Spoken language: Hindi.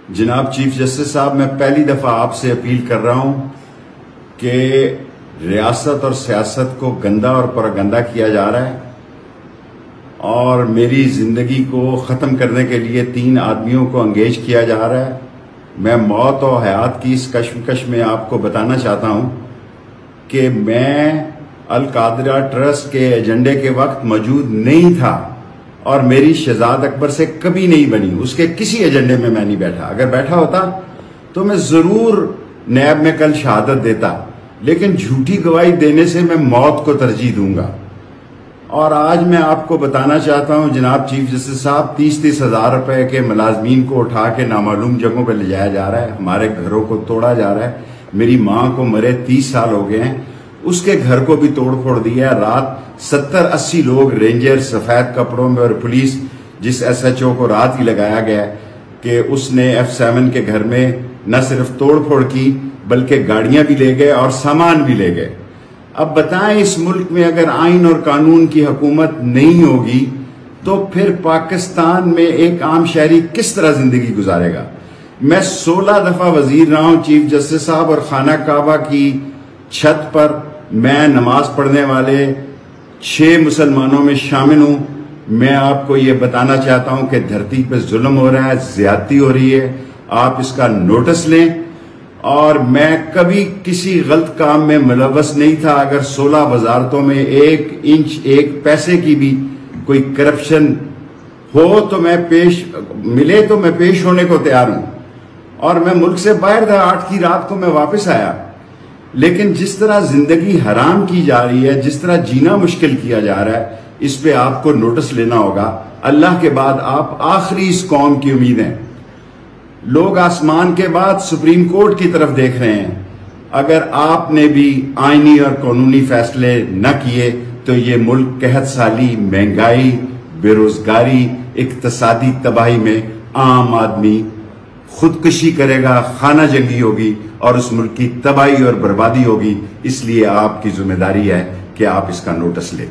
जनाब चीफ जस्टिस साहब, मैं पहली दफा आपसे अपील कर रहा हूं कि रियासत और सियासत को गंदा और परगंदा किया जा रहा है और मेरी जिंदगी को खत्म करने के लिए 3 आदमियों को एंगेज किया जा रहा है। मैं मौत और हयात की इस कश्मकश में आपको बताना चाहता हूं कि मैं अल कादरा ट्रस्ट के एजेंडे के वक्त मौजूद नहीं था और मेरी शहजाद अकबर से कभी नहीं बनी। उसके किसी एजेंडे में मैं नहीं बैठा। अगर बैठा होता तो मैं जरूर नैब में कल शहादत देता, लेकिन झूठी गवाही देने से मैं मौत को तरजीह दूंगा। और आज मैं आपको बताना चाहता हूं जनाब चीफ जस्टिस साहब, 30-30 हजार रुपए के मुलाजमीन को उठा के नामालूम जगहों पर ले जाया जा रहा है, हमारे घरों को तोड़ा जा रहा है। मेरी मां को मरे 30 साल हो गए हैं, उसके घर को भी तोड़ फोड़ दिया। रात 70-80 लोग रेंजर सफेद कपड़ों में और पुलिस, जिस SHO को रात ही लगाया गया कि उसने F7 के घर में न सिर्फ तोड़ फोड़ की बल्कि गाड़ियां भी ले गए और सामान भी ले गए। अब बताएं, इस मुल्क में अगर आइन और कानून की हुकूमत नहीं होगी तो फिर पाकिस्तान में एक आम शहरी किस तरह जिंदगी गुजारेगा। मैं 16 दफा वजीर रहा हूं चीफ जस्टिस साहब, और खाना काबा की छत पर मैं नमाज पढ़ने वाले 6 मुसलमानों में शामिल हूं। मैं आपको ये बताना चाहता हूं कि धरती पर जुल्म हो रहा है, ज्यादती हो रही है, आप इसका नोटिस लें। और मैं कभी किसी गलत काम में मुलव्वस नहीं था। अगर 16 वजारतों में 1 इंच 1 पैसे की भी कोई करप्शन हो तो मैं पेश होने को तैयार हूं। और मैं मुल्क से बाहर था, 8 की रात को मैं वापस आया। लेकिन जिस तरह जिंदगी हराम की जा रही है, जिस तरह जीना मुश्किल किया जा रहा है, इस पे आपको नोटिस लेना होगा। अल्लाह के बाद आप आखिरी इस कौम की उम्मीद हैं। लोग आसमान के बाद सुप्रीम कोर्ट की तरफ देख रहे हैं। अगर आपने भी आईनी और कानूनी फैसले न किए तो ये मुल्क कहत साली, महंगाई, बेरोजगारी, इक्तसादी तबाही में आम आदमी खुदकुशी करेगा, खाना जंगी होगी और उस मुल्क की तबाही और बर्बादी होगी। इसलिए आपकी जिम्मेदारी है कि आप इसका नोटिस लें।